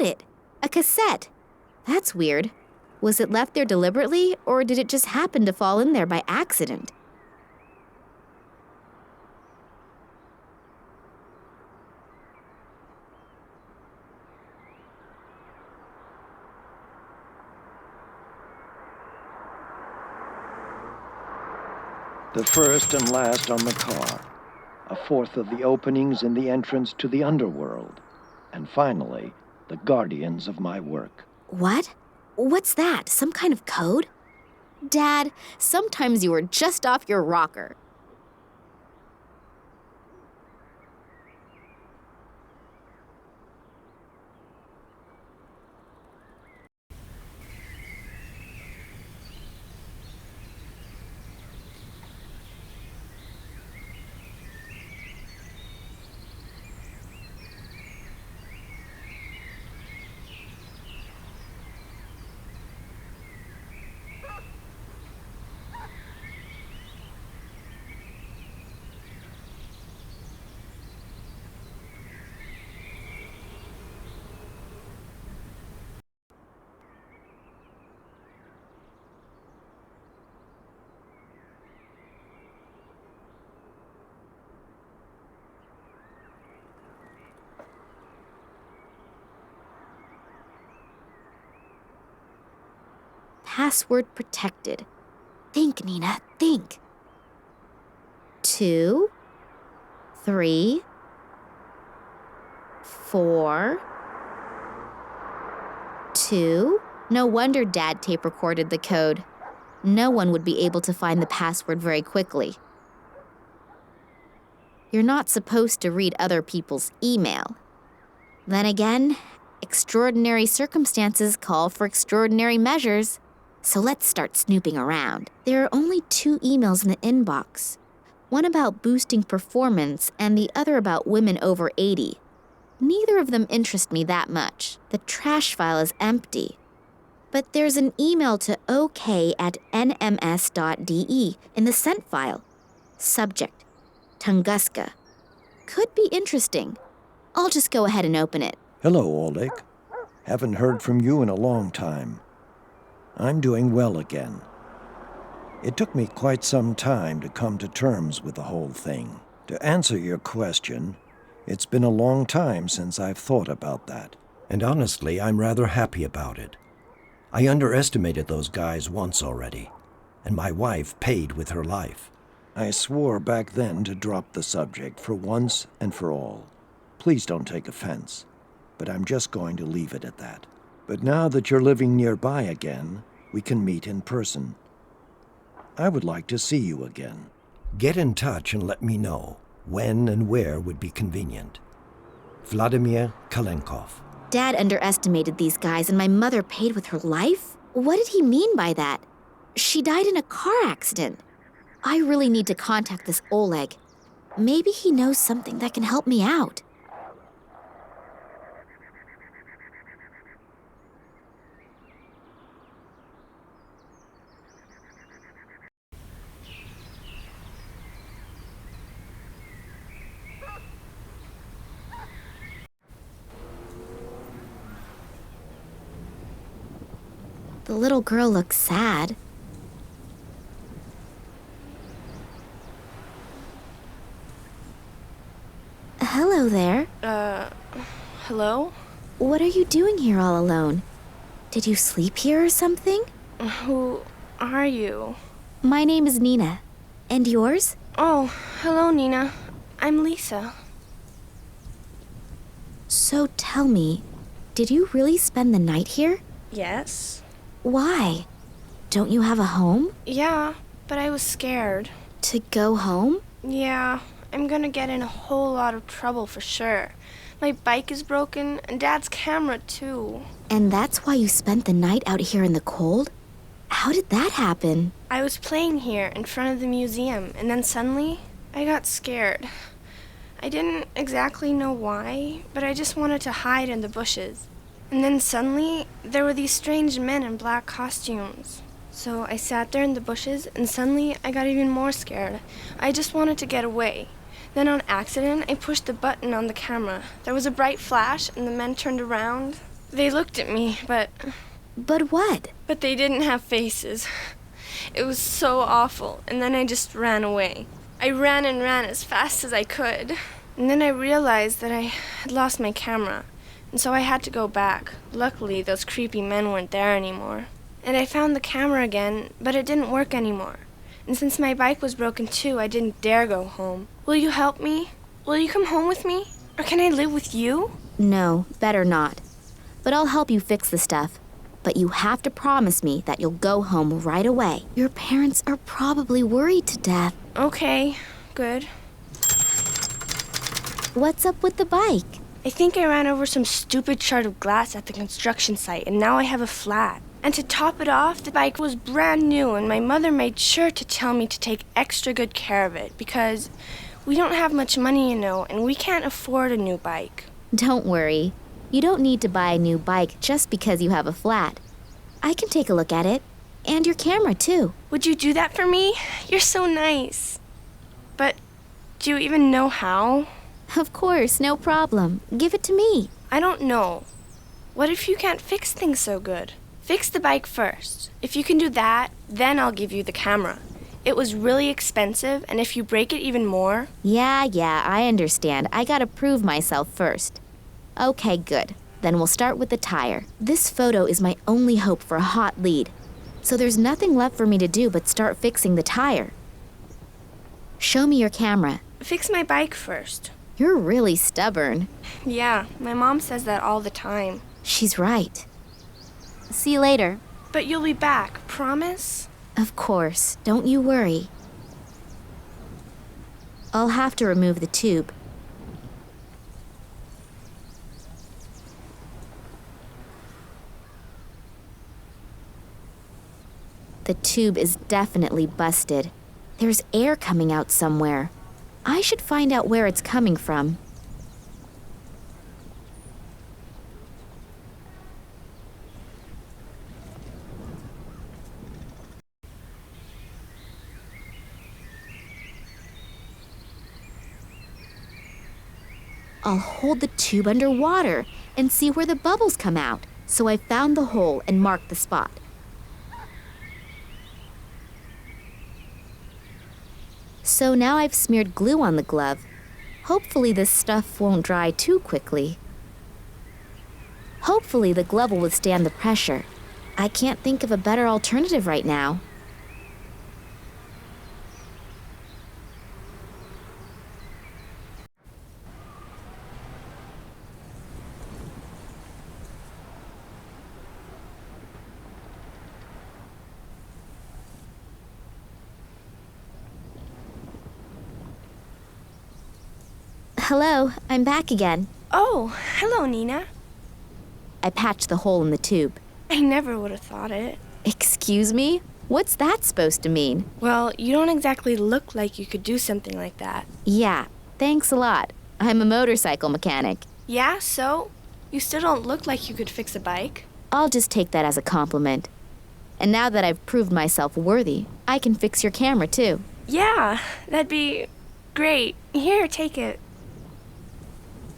got it! A cassette. That's weird. Was it left there deliberately, or did it just happen to fall in there by accident? The first and last on the car. A fourth of the openings in the entrance to the underworld. And finally, the guardians of my work. What? What's that? Some kind of code? Dad, sometimes you are just off your rocker. Password protected. Think, Nina, think. 2, 3, 4, 2. No wonder Dad tape recorded the code. No one would be able to find the password very quickly. You're not supposed to read other people's email. Then again, extraordinary circumstances call for extraordinary measures. So let's start snooping around. There are only 2 emails in the inbox. One about boosting performance and the other about women over 80. Neither of them interest me that much. The trash file is empty. But there's an email to ok@nms.de in the sent file. Subject, Tunguska. Could be interesting. I'll just go ahead and open it. Hello, Oleg. Haven't heard from you in a long time. I'm doing well again. It took me quite some time to come to terms with the whole thing. To answer your question, it's been a long time since I've thought about that. And honestly, I'm rather happy about it. I underestimated those guys once already, and my wife paid with her life. I swore back then to drop the subject for once and for all. Please don't take offense, but I'm just going to leave it at that. But now that you're living nearby again, we can meet in person. I would like to see you again. Get in touch and let me know when and where would be convenient. Vladimir Kalenkov. Dad underestimated these guys and my mother paid with her life? What did he mean by that? She died in a car accident. I really need to contact this Oleg. Maybe he knows something that can help me out. The little girl looks sad. Hello there. Hello? What are you doing here all alone? Did you sleep here or something? Who are you? My name is Nina. And yours? Oh, hello, Nina. I'm Lisa. So tell me, did you really spend the night here? Yes? Why? Don't you have a home? Yeah, but I was scared. To go home? Yeah, I'm gonna get in a whole lot of trouble for sure. My bike is broken, and Dad's camera too. And that's why you spent the night out here in the cold? How did that happen? I was playing here in front of the museum, and then suddenly, I got scared. I didn't exactly know why, but I just wanted to hide in the bushes. And then suddenly, there were these strange men in black costumes. So I sat there in the bushes, and suddenly I got even more scared. I just wanted to get away. Then on accident, I pushed the button on the camera. There was a bright flash, and the men turned around. They looked at me, but But what? they didn't have faces. It was so awful, and then I just ran away. I ran and ran as fast as I could. And then I realized that I had lost my camera, and so I had to go back. Luckily, those creepy men weren't there anymore. And I found the camera again, but it didn't work anymore. And since my bike was broken too, I didn't dare go home. Will you help me? Will you come home with me? Or can I live with you? No, better not. But I'll help you fix the stuff. But you have to promise me that you'll go home right away. Your parents are probably worried to death. Okay, good. What's up with the bike? I think I ran over some stupid shard of glass at the construction site, and now I have a flat. And to top it off, the bike was brand new, and my mother made sure to tell me to take extra good care of it, because we don't have much money, you know, and we can't afford a new bike. Don't worry. You don't need to buy a new bike just because you have a flat. I can take a look at it. And your camera, too. Would you do that for me? You're so nice. But do you even know how? Of course, no problem. Give it to me. I don't know. What if you can't fix things so good? Fix the bike first. If you can do that, then I'll give you the camera. It was really expensive, and if you break it even more... Yeah, I understand. I gotta prove myself first. Okay, good. Then we'll start with the tire. This photo is my only hope for a hot lead. So there's nothing left for me to do but start fixing the tire. Show me your camera. Fix my bike first. You're really stubborn. Yeah, my mom says that all the time. She's right. See you later. But you'll be back, promise? Of course. Don't you worry. I'll have to remove the tube. The tube is definitely busted. There's air coming out somewhere. I should find out where it's coming from. I'll hold the tube underwater and see where the bubbles come out. So I found the hole and marked the spot. So now I've smeared glue on the glove. Hopefully this stuff won't dry too quickly. Hopefully the glove will withstand the pressure. I can't think of a better alternative right now. Hello, I'm back again. Oh, hello, Nina. I patched the hole in the tube. I never would have thought it. Excuse me? What's that supposed to mean? Well, you don't exactly look like you could do something like that. Yeah, thanks a lot. I'm a motorcycle mechanic. Yeah, so? You still don't look like you could fix a bike. I'll just take that as a compliment. And now that I've proved myself worthy, I can fix your camera too. Yeah, that'd be great. Here, take it.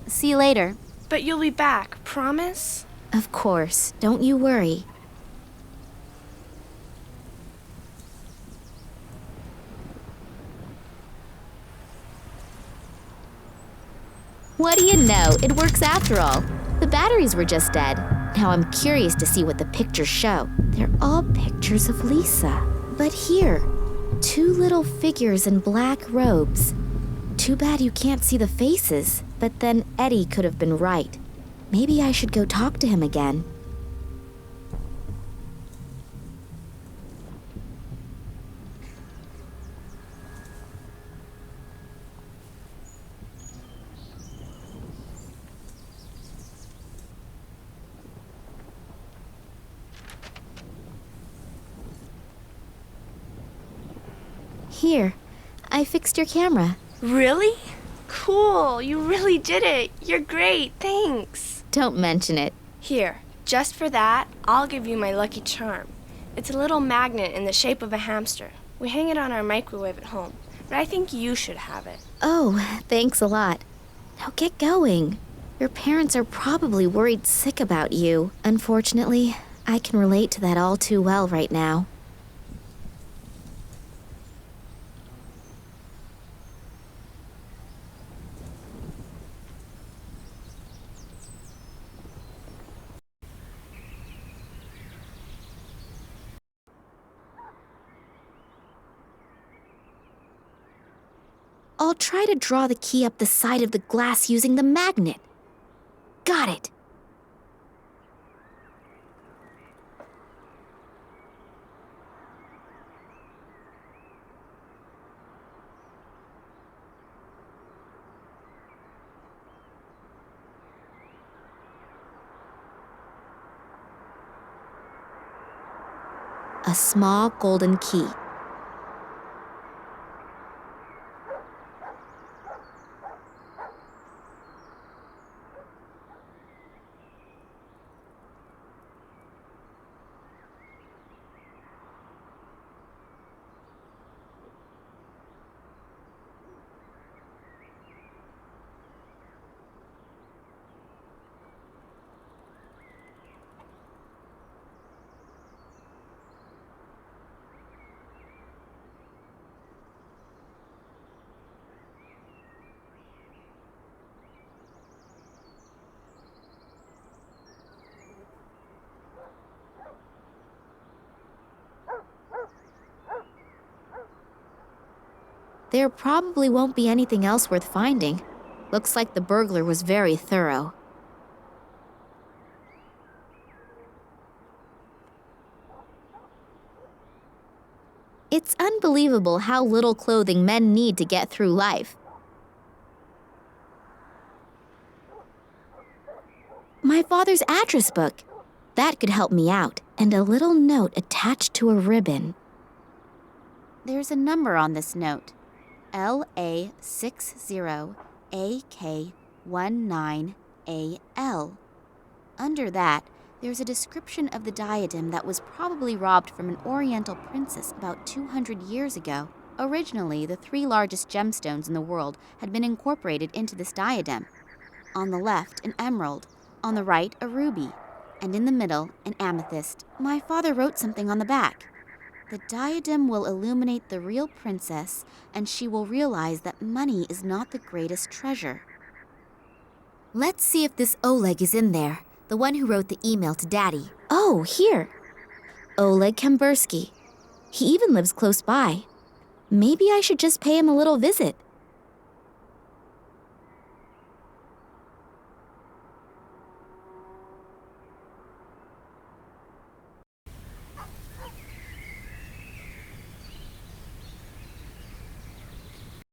See you later. But you'll be back, promise? Of course, don't you worry. What do you know? It works after all. The batteries were just dead. Now I'm curious to see what the pictures show. They're all pictures of Lisa. But here, two little figures in black robes. Too bad you can't see the faces. But then Eddie could have been right. Maybe I should go talk to him again. Here, I fixed your camera. Really? Cool, you really did it. You're great, thanks. Don't mention it. Here, just for that, I'll give you my lucky charm. It's a little magnet in the shape of a hamster. We hang it on our microwave at home, but I think you should have it. Oh, thanks a lot. Now get going. Your parents are probably worried sick about you. Unfortunately, I can relate to that all too well right now. I'll try to draw the key up the side of the glass using the magnet. Got it! A small golden key. There probably won't be anything else worth finding. Looks like the burglar was very thorough. It's unbelievable how little clothing men need to get through life. My father's address book. That could help me out. And a little note attached to a ribbon. There's a number on this note. LA60AK19AL. Under that, there's a description of the diadem that was probably robbed from an Oriental princess about 200 years ago. Originally, the 3 largest gemstones in the world had been incorporated into this diadem. On the left, an emerald. On the right, a ruby. And in the middle, an amethyst. My father wrote something on the back. The diadem will illuminate the real princess, and she will realize that money is not the greatest treasure. Let's see if this Oleg is in there, the one who wrote the email to Daddy. Oh, here. Oleg Kambursky. He even lives close by. Maybe I should just pay him a little visit.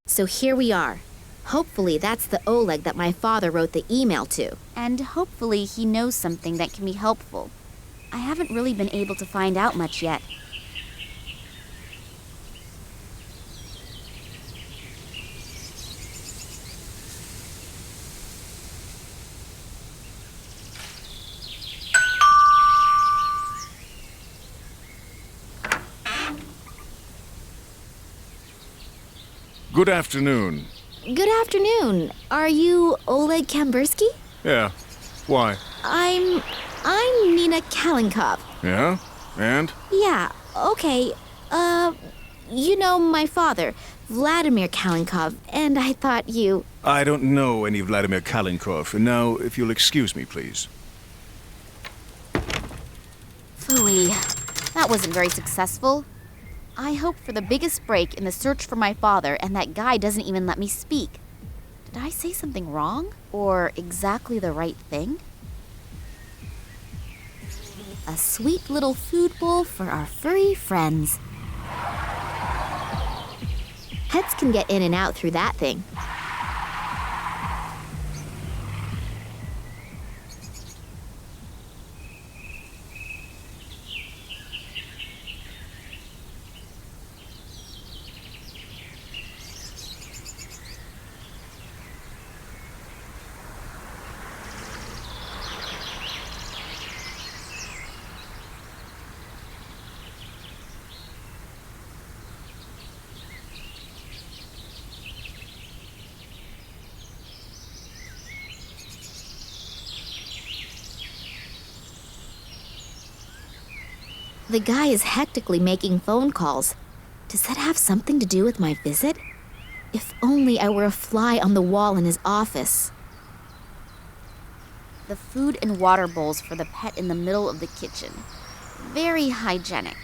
So here we are. Hopefully that's the Oleg that my father wrote the email to. And hopefully he knows something that can be helpful. I haven't really been able to find out much yet. Good afternoon. Good afternoon. Are you Oleg Kambursky? Yeah. Why? I'm Nina Kalinkov. Yeah? And? Yeah, okay. You know my father, Vladimir Kalinkov, and I thought you... I don't know any Vladimir Kalinkov. And now, if you'll excuse me, please. Phooey. That wasn't very successful. I hope for the biggest break in the search for my father, and that guy doesn't even let me speak. Did I say something wrong? Or exactly the right thing? A sweet little food bowl for our furry friends. Pets can get in and out through that thing. The guy is hectically making phone calls. Does that have something to do with my visit? If only I were a fly on the wall in his office. The food and water bowls for the pet in the middle of the kitchen. Very hygienic.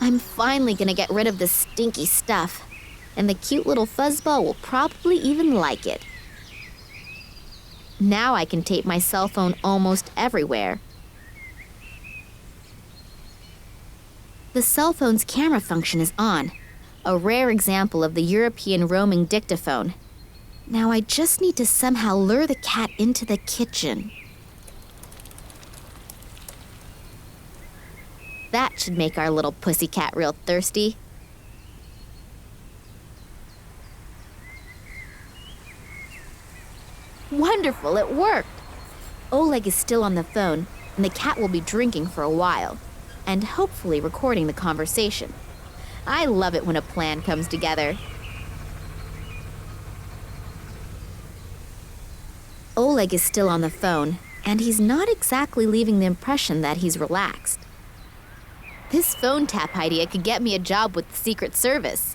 I'm finally gonna get rid of this stinky stuff, and the cute little fuzzball will probably even like it. Now I can tape my cell phone almost everywhere. The cell phone's camera function is on, a rare example of the European roaming dictaphone. Now I just need to somehow lure the cat into the kitchen. That should make our little pussycat real thirsty. Wonderful, it worked! Oleg is still on the phone, and the cat will be drinking for a while, and hopefully recording the conversation. I love it when a plan comes together. Oleg is still on the phone, and he's not exactly leaving the impression that he's relaxed. This phone tap idea could get me a job with the Secret Service.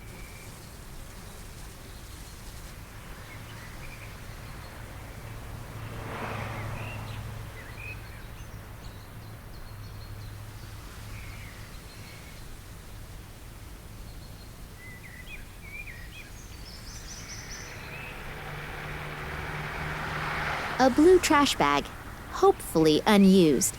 A blue trash bag, hopefully unused.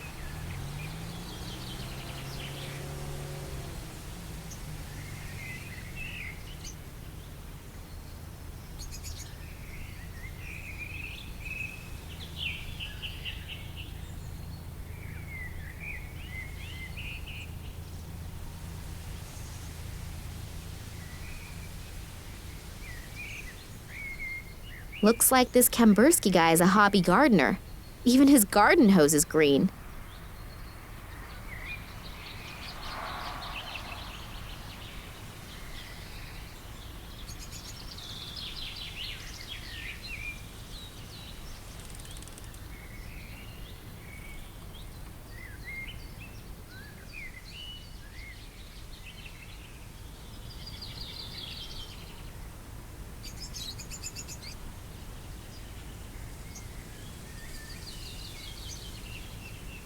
Looks like this Kambursky guy is a hobby gardener. Even his garden hose is green.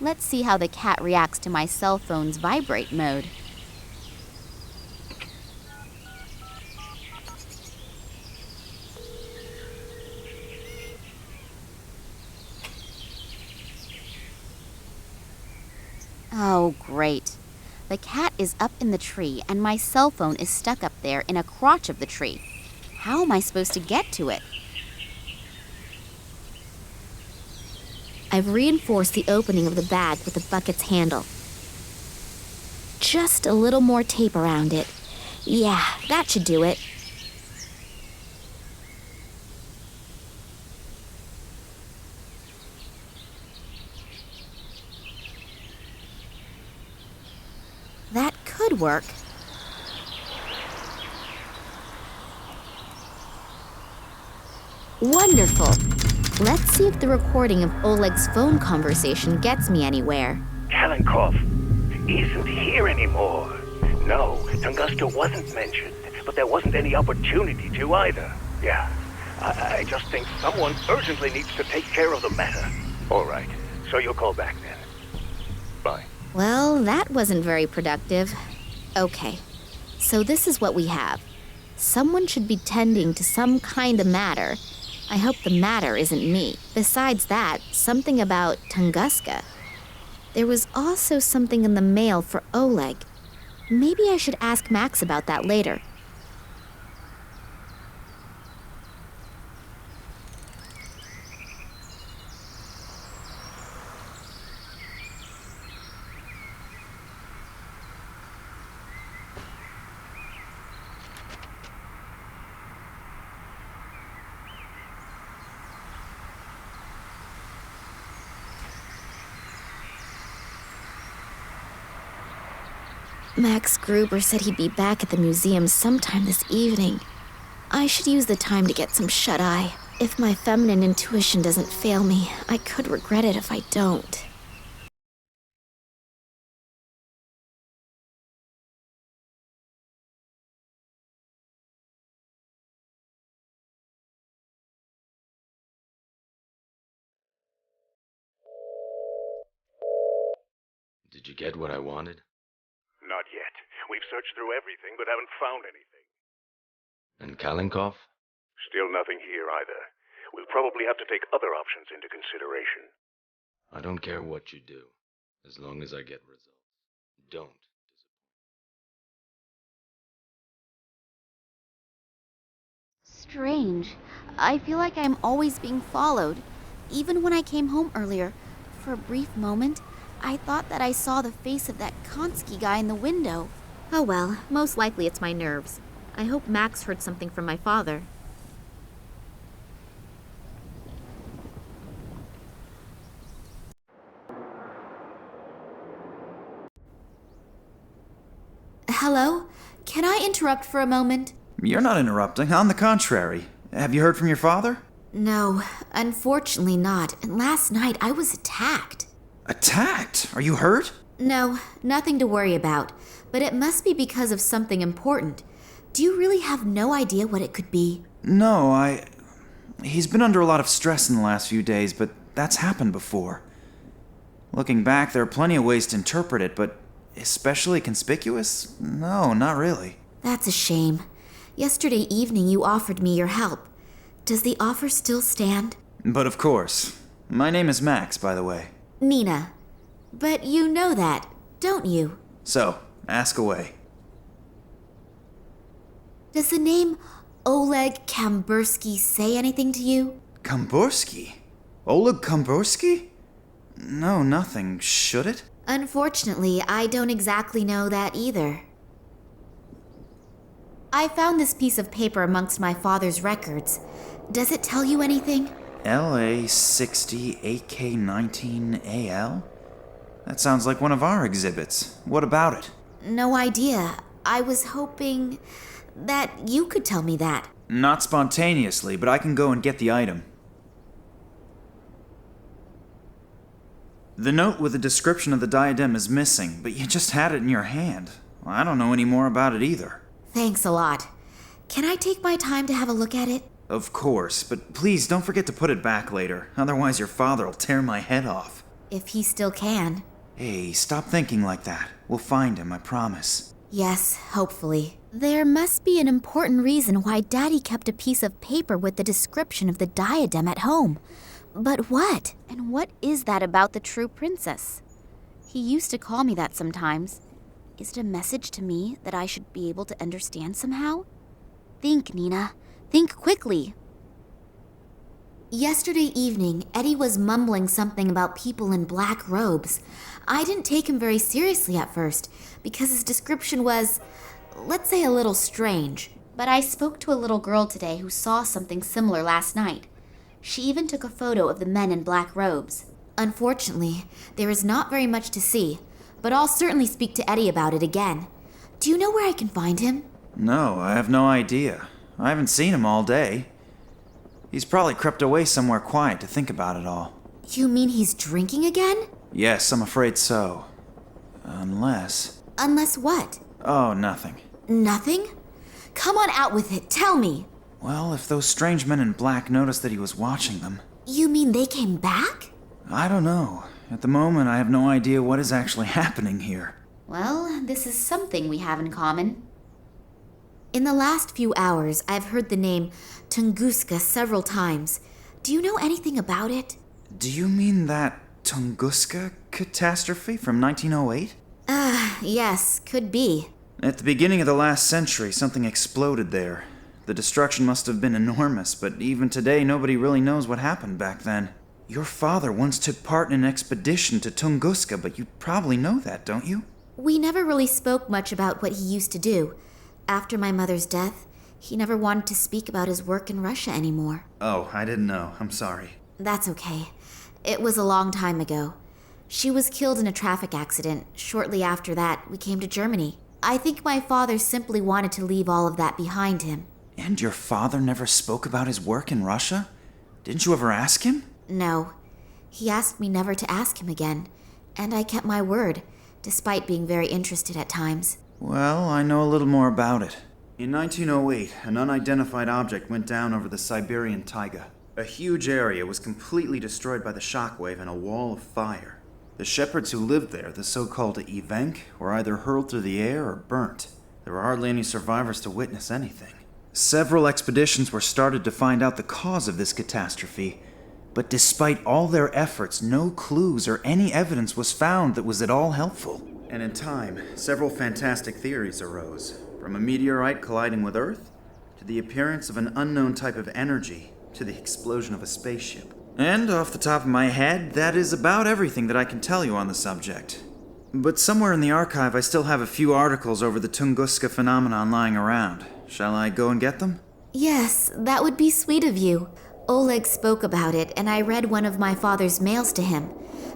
Let's see how the cat reacts to my cell phone's vibrate mode. Oh, great. The cat is up in the tree and my cell phone is stuck up there in a crotch of the tree. How am I supposed to get to it? I've reinforced the opening of the bag with the bucket's handle. Just a little more tape around it. Yeah, that should do it. That could work. Wonderful. Let's see if the recording of Oleg's phone conversation gets me anywhere. Kalenkov isn't here anymore. No, Tunguska wasn't mentioned, but there wasn't any opportunity to either. Yeah, I just think someone urgently needs to take care of the matter. All right, so you'll call back then. Bye. Well, that wasn't very productive. Okay, so this is what we have. Someone should be tending to some kind of matter. I hope the matter isn't me. Besides that, something about Tunguska. There was also something in the mail for Oleg. Maybe I should ask Max about that later. Max Gruber said he'd be back at the museum sometime this evening. I should use the time to get some shut-eye. If my feminine intuition doesn't fail me, I could regret it if I don't. Did you get what I wanted? Not yet. We've searched through everything, but haven't found anything. And Kalinkov? Still nothing here either. We'll probably have to take other options into consideration. I don't care what you do, as long as I get results. Don't disappoint. Strange. I feel like I'm always being followed. Even when I came home earlier, for a brief moment, I thought that I saw the face of that Konski guy in the window. Oh well, most likely it's my nerves. I hope Max heard something from my father. Hello? Can I interrupt for a moment? You're not interrupting. On the contrary. Have you heard from your father? No, unfortunately not. And last night I was attacked. Attacked? Are you hurt? No, nothing to worry about. But it must be because of something important. Do you really have no idea what it could be? No, He's been under a lot of stress in the last few days, but that's happened before. Looking back, there are plenty of ways to interpret it, but especially conspicuous? No, not really. That's a shame. Yesterday evening you offered me your help. Does the offer still stand? But of course. My name is Max, by the way. Nina. But you know that, don't you? So, ask away. Does the name Oleg Kambursky say anything to you? Kambursky? Oleg Kambursky? No, nothing. Should it? Unfortunately, I don't exactly know that either. I found this piece of paper amongst my father's records. Does it tell you anything? LA 60 AK19 AL? That sounds like one of our exhibits. What about it? No idea. I was hoping that you could tell me that. Not spontaneously, but I can go and get the item. The note with the description of the diadem is missing, but you just had it in your hand. I don't know any more about it either. Thanks a lot. Can I take my time to have a look at it? Of course, but please don't forget to put it back later. Otherwise your father will tear my head off. If he still can. Hey, stop thinking like that. We'll find him, I promise. Yes, hopefully. There must be an important reason why Daddy kept a piece of paper with the description of the diadem at home. But what? And what is that about the true princess? He used to call me that sometimes. Is it a message to me that I should be able to understand somehow? Think, Nina. Think quickly. Yesterday evening, Eddie was mumbling something about people in black robes. I didn't take him very seriously at first, because his description was, let's say, a little strange. But I spoke to a little girl today who saw something similar last night. She even took a photo of the men in black robes. Unfortunately, there is not very much to see, but I'll certainly speak to Eddie about it again. Do you know where I can find him? No, I have no idea. I haven't seen him all day. He's probably crept away somewhere quiet to think about it all. You mean he's drinking again? Yes, I'm afraid so. Unless... Unless what? Oh, nothing. Nothing? Come on out with it, tell me. Well, if those strange men in black noticed that he was watching them... You mean they came back? I don't know. At the moment, I have no idea what is actually happening here. Well, this is something we have in common. In the last few hours, I've heard the name Tunguska several times. Do you know anything about it? Do you mean that Tunguska catastrophe from 1908? Yes, could be. At the beginning of the last century, something exploded there. The destruction must have been enormous, but even today, nobody really knows what happened back then. Your father once took part in an expedition to Tunguska, but you probably know that, don't you? We never really spoke much about what he used to do. After my mother's death, he never wanted to speak about his work in Russia anymore. Oh, I didn't know. I'm sorry. That's okay. It was a long time ago. She was killed in a traffic accident. Shortly after that, we came to Germany. I think my father simply wanted to leave all of that behind him. And your father never spoke about his work in Russia? Didn't you ever ask him? No. He asked me never to ask him again, and I kept my word, despite being very interested at times. Well, I know a little more about it. In 1908, an unidentified object went down over the Siberian taiga. A huge area was completely destroyed by the shockwave and a wall of fire. The shepherds who lived there, the so-called evenk, were either hurled through the air or burnt. There were hardly any survivors to witness anything. Several expeditions were started to find out the cause of this catastrophe, but despite all their efforts, no clues or any evidence was found that was at all helpful. And in time, several fantastic theories arose, from a meteorite colliding with Earth, to the appearance of an unknown type of energy, to the explosion of a spaceship. And off the top of my head, that is about everything that I can tell you on the subject. But somewhere in the archive, I still have a few articles over the Tunguska phenomenon lying around. Shall I go and get them? Yes, that would be sweet of you. Oleg spoke about it, and I read one of my father's mails to him.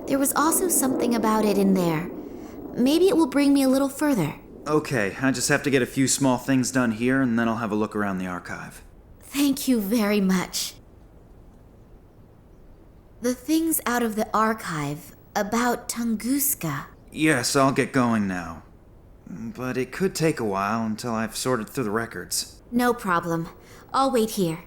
There was also something about it in there. Maybe it will bring me a little further. Okay, I just have to get a few small things done here, and then I'll have a look around the archive. Thank you very much. The things out of the archive about Tunguska. Yes, I'll get going now. But it could take a while until I've sorted through the records. No problem. I'll wait here.